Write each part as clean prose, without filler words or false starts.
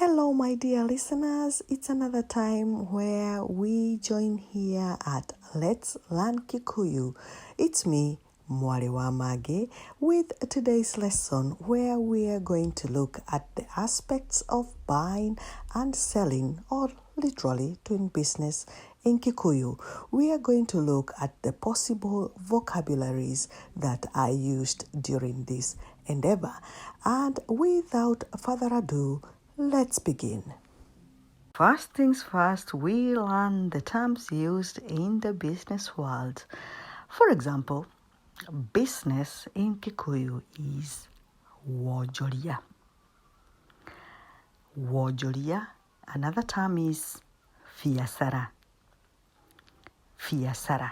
Hello, my dear listeners. It's another time where we join here at Let's Learn Kikuyu. It's me, Mwari Wamage, with today's lesson where we are going to look at the aspects of buying and selling, or literally doing business in Kikuyu. We are going to look at the possible vocabularies that are used during this endeavor. And without further ado, let's begin. First things first, we learn the terms used in the business world. For example, business in Kikuyu is wojoria. Wojoria. Another term is fiasara. Fiasara.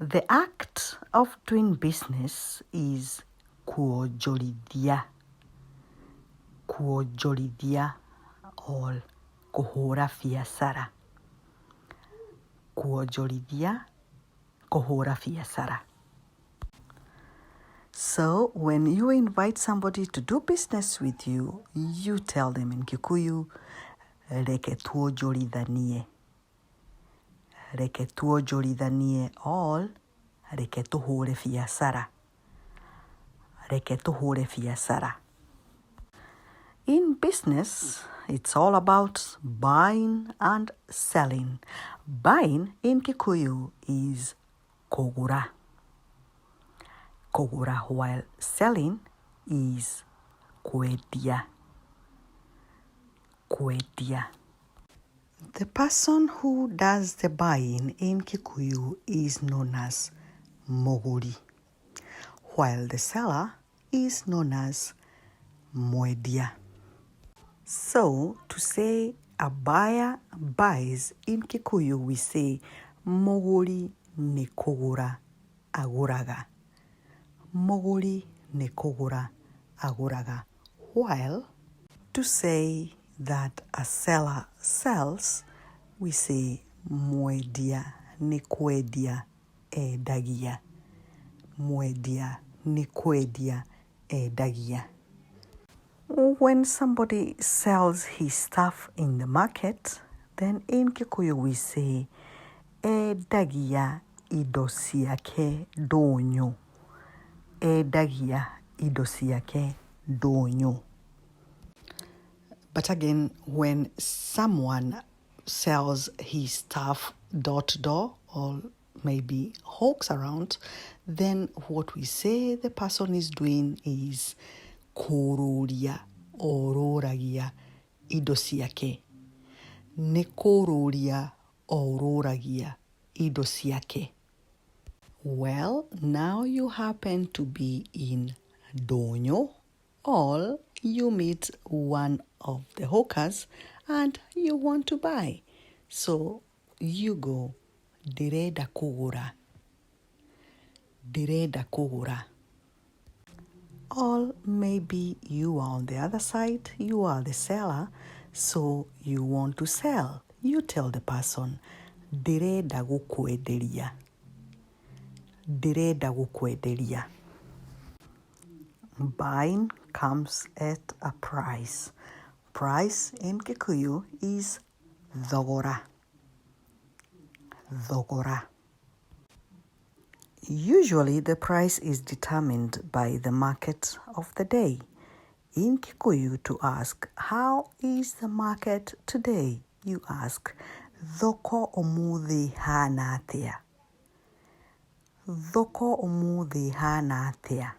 The act of doing business is kuojoridia. Kuojoridia or kuhora fiasara. Kuojoridia, kuhora fiasara. So when you invite somebody to do business with you, you tell them in Kikuyu, reke tuojoridhanie. Reke tuojoridhanie or reke tuhore fiasara. Reke tuhore fiasara. In business, it's all about buying and selling. Buying in Kikuyu is kogura. Kogura, while selling is kwedia. Kwedia. The person who does the buying in Kikuyu is known as moguri, while the seller is known as mwedia. So, to say a buyer buys in Kikuyu, we say moguri ni kogura aguraga. Moguri ni kogura aguraga. While to say that a seller sells, we say mwedia ni kwedia dagia. Mwedia ni kwedia dagia. When somebody sells his stuff in the market, then in Kikuyu we say dagia idosiake donyo. Dagia idosiake donyo. But again, when someone sells his stuff door to door or maybe hawks around, then what we say the person is doing is kororia ororagia idosiake. Ne kororia ororagia idosiake. Well, now you happen to be in Donyo, or you meet one of the hawkers and you want to buy. So you go, direda kogura. Direda kogura. Or maybe you are on the other side, you are the seller, so you want to sell. You tell the person, direda gukwederia. Direda gukwederia. Buying comes at a price. Price in Kikuyu is thogora. Thogora. Usually the price is determined by the market of the day. In Kikuyu, to ask, how is the market today? You ask, thoko umuthi hana atia. Thoko umuthi hana atia.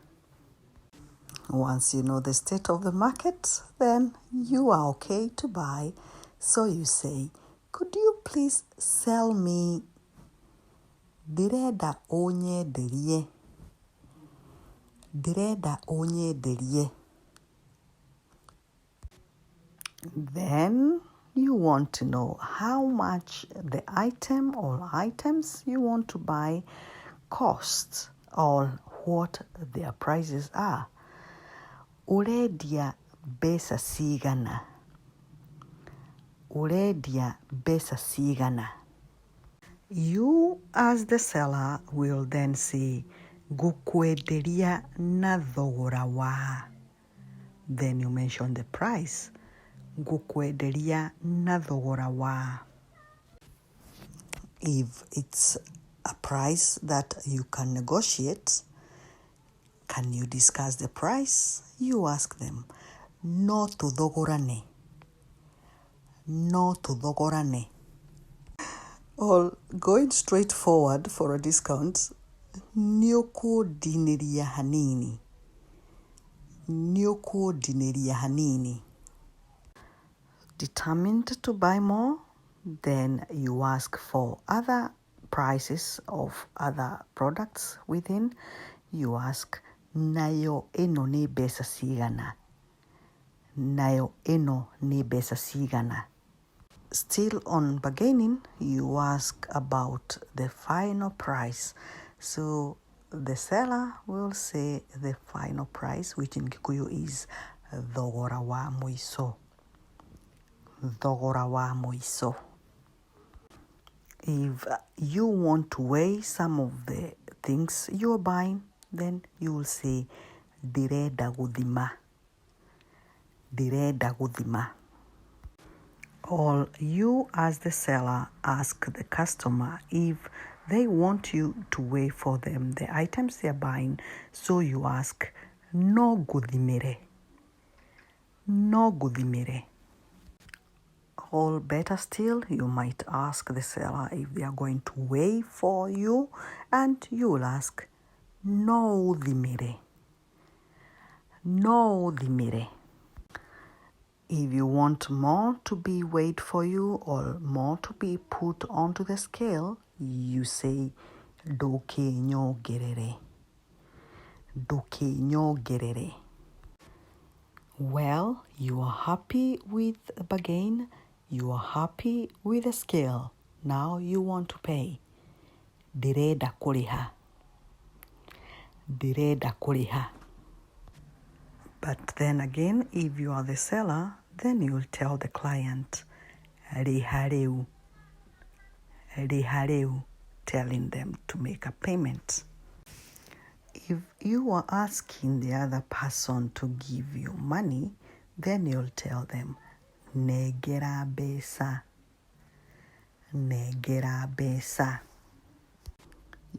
Once you know the state of the market, then you are okay to buy. So you say, could you please sell me direda onye derie. Direda onye derie. Then you want to know how much the item or items you want to buy cost or what their prices are. Uredia besa sigana. Uredia besa sigana. You, as the seller, will then say, gukwederia na thogora wa. Then you mention the price. ngũkwenderia na thogora wa. If it's a price that you can negotiate, can you discuss the price? You ask them, no tuthogorane. No tuthogorane. Or going straight forward for a discount, nĩũkũndinĩria hanini. Nĩũkũndinĩria hanini. Determined to buy more, then you ask for other prices of other products within. You ask, nayo ĩno nĩ mbeca cigana? Nayo ĩno nĩ mbeca cigana? Still on bargaining, you ask about the final price. So the seller will say the final price, which in Kikuyu is thogora wa mũico. Thogora wa mũico. If you want to weigh some of the things you're buying, then you will say ndirenda gũthima. Ndirenda gũthima. Or you as the seller ask the customer if they want you to weigh for them the items they are buying. So you ask, no gũthimĩre. No gũthimĩre. Or better still, you might ask the seller if they are going to weigh for you, and you will ask, no thimĩre. No thimĩre. If you want more to be weighed for you or more to be put onto the scale, you say, ndũkĩnyongerere. Ndũkĩnyongerere. Well, you are happy with the bargain. You are happy with the scale. Now you want to pay. Ndirenda kũrĩha. Ndirenda kũrĩha. But then again, if you are the seller, then you will tell the client, rĩha rĩu. Rĩha rĩu, telling them to make a payment. If you are asking the other person to give you money, then you'll tell them, negera mbeca. Negera mbeca.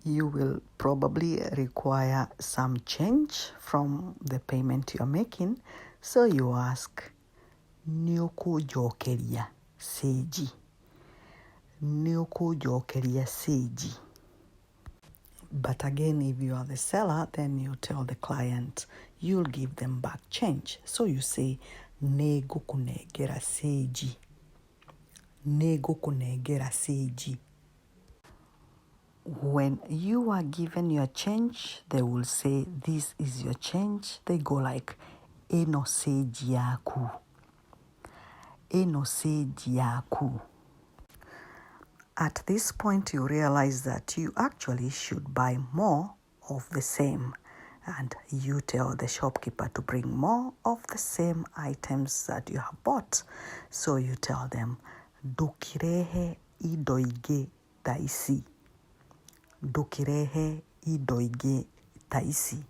You will probably require some change from the payment you're making, so you ask, nĩũkũnjokeria cĩnji. Nĩũkũnjokeria cĩnji. But again, if you are the seller, then you tell the client, you'll give them back change. So you say, nĩngũkũnengera cĩnji. Nĩngũkũnengera cĩnji. When you are given your change, they will say, this is your change. They go like, ĩno cĩnji yaku. Ĩno cĩnji yaku. At this point, you realize that you actually should buy more of the same. And you tell the shopkeeper to bring more of the same items that you have bought. So you tell them, ndũkĩrehe indo ingĩ ta ici. Ndũkĩrehe indo ingĩ ta ici.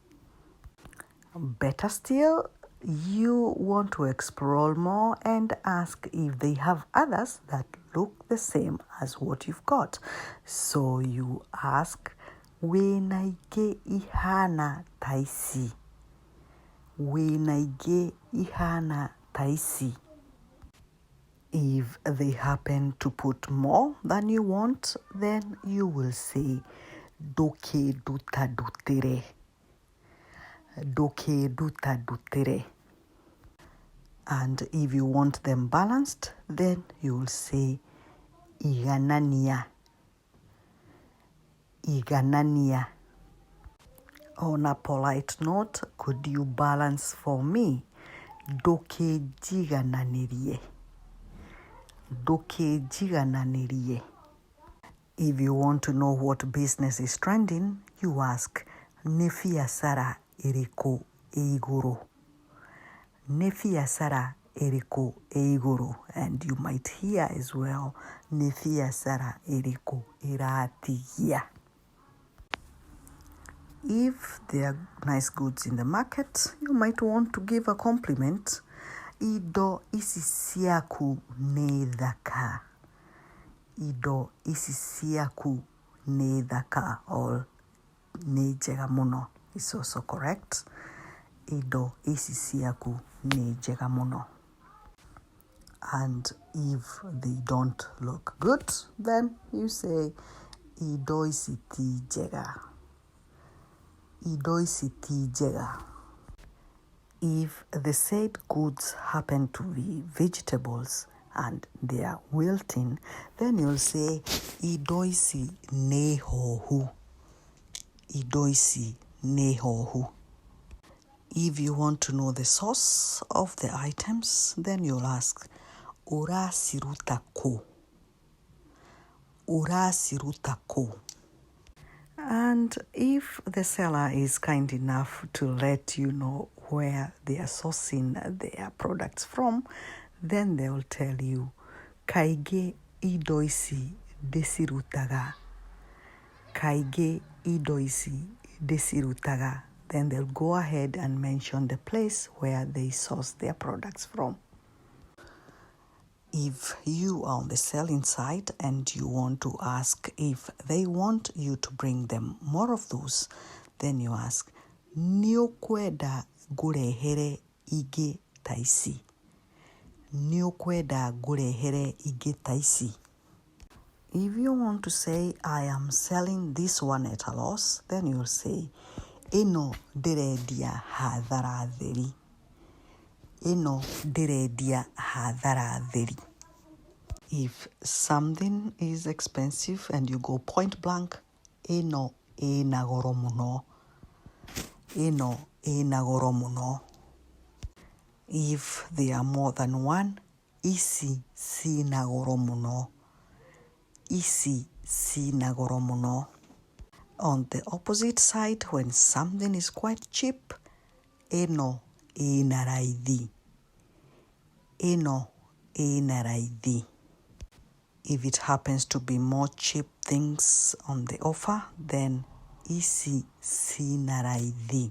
Better still, you want to explore more and ask if they have others that look the same as what you've got. So you ask, wĩna ingĩ ihana ta ici. Wĩna ingĩ ihana ta ici. If they happen to put more than you want, then you will say, ndũkĩndutandutere. Ndũkĩndutandutere. And if you want them balanced, then you will say, iganania. Iganania. On a polite note, could you balance for me? Ndũkĩnjigananĩrie. Ndũkĩnjigananĩrie. If you want to know what business is trending, you ask, nĩ biacara ĩrĩkũ ĩ igũrũ? Nĩ biacara ĩrĩkũ ĩ igũrũ? And you might hear as well, nĩ biacara ĩrĩkũ ĩratigia? If there are nice goods in the market, you might want to give a compliment. Indo ici ciaku nĩ thaka. Indo ici ciaku nĩ thaka, or nĩ njega mũno is also correct. Indo ici ciaku nĩ njega mũno. And if they don't look good, then you say indo ici ti njega. Indo ici ti njega. If the said goods happen to be vegetables and they are wilting, then you'll say indo ici nĩ hohu. Indo ici nĩ hohu. If you want to know the source of the items, then you'll ask ũraciruta kũ? Ũraciruta kũ? And if the seller is kind enough to let you know where they are sourcing their products from, then they will tell you, kaingĩ indo ici ndĩcirutaga. Kaingĩ indo ici ndĩcirutaga. Then they'll go ahead and mention the place where they source their products from. If you are on the selling side and you want to ask if they want you to bring them more of those, then you ask, nĩ ũkwenda ngũrehere ingĩ ta ici? Nĩ ũkwenda ngũrehere ingĩ ta ici? If you want to say, I am selling this one at a loss, then you'll say, ĩno ndĩrendia hathara theri. Ĩno ndĩrendia hathara theri. If something is expensive and you go point blank, ĩno ĩna goro mũno. Ĩno ĩna goro mũno. If there are more than one, ici ciĩna goro mũno. Ici ciĩna goro mũno. On the opposite side, when something is quite cheap, ĩno ĩna raithi. Ĩno ĩna raithi. If it happens to be more cheap things on the offer, then ici ciĩna raithi.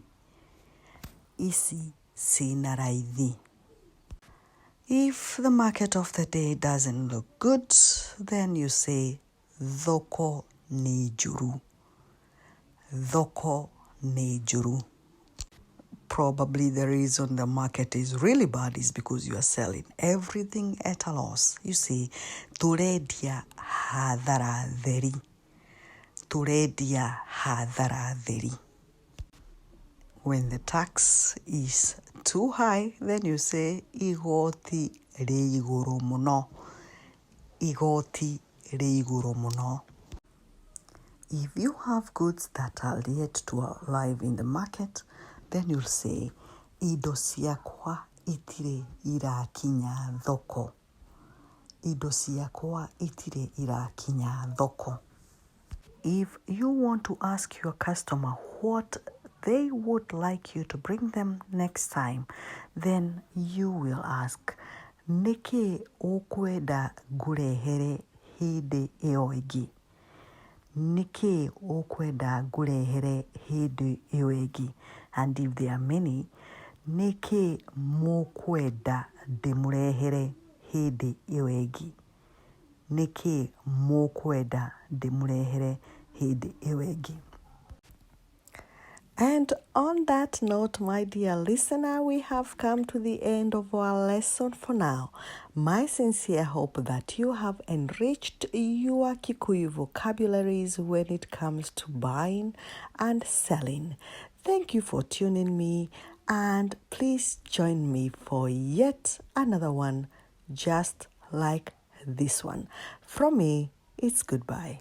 Ici ciĩna raithi. If the market of the day doesn't look good, then you say thoko nĩ njũru. Thoko nĩ njũru. Probably the reason the market is really bad is because you are selling everything at a loss. You say, tũrendia hathara theri. Tũrendia hathara theri. When the tax is too high, then you say, igoti rĩ igũrũ mũno. Igoti rĩ igũrũ mũno. If you have goods that are yet to arrive in the market, then you'll say, indo ciakwa itirĩ irakinya thoko. Indo ciakwa itirĩ irakinya thoko. If you want to ask your customer what they would like you to bring them next time, then you will ask, nĩkĩ ũkwenda ngũrehere hĩndĩ ĩyo ĩngĩ? Nĩkĩ ũkwenda ngũrehere hĩndĩ ĩyo ĩngĩ? And if there are many, nĩkĩ mũkwenda ndĩmũrehere hĩndĩ ĩyo ĩngĩ? Nĩkĩ mũkwenda ndĩmũrehere hĩndĩ ĩyo ĩngĩ? And on that note, my dear listener, we have come to the end of our lesson for now. My sincere hope that you have enriched your Kikuyu vocabularies when it comes to buying and selling. Thank you for tuning me, and please join me for yet another one just like this one. From me, it's goodbye.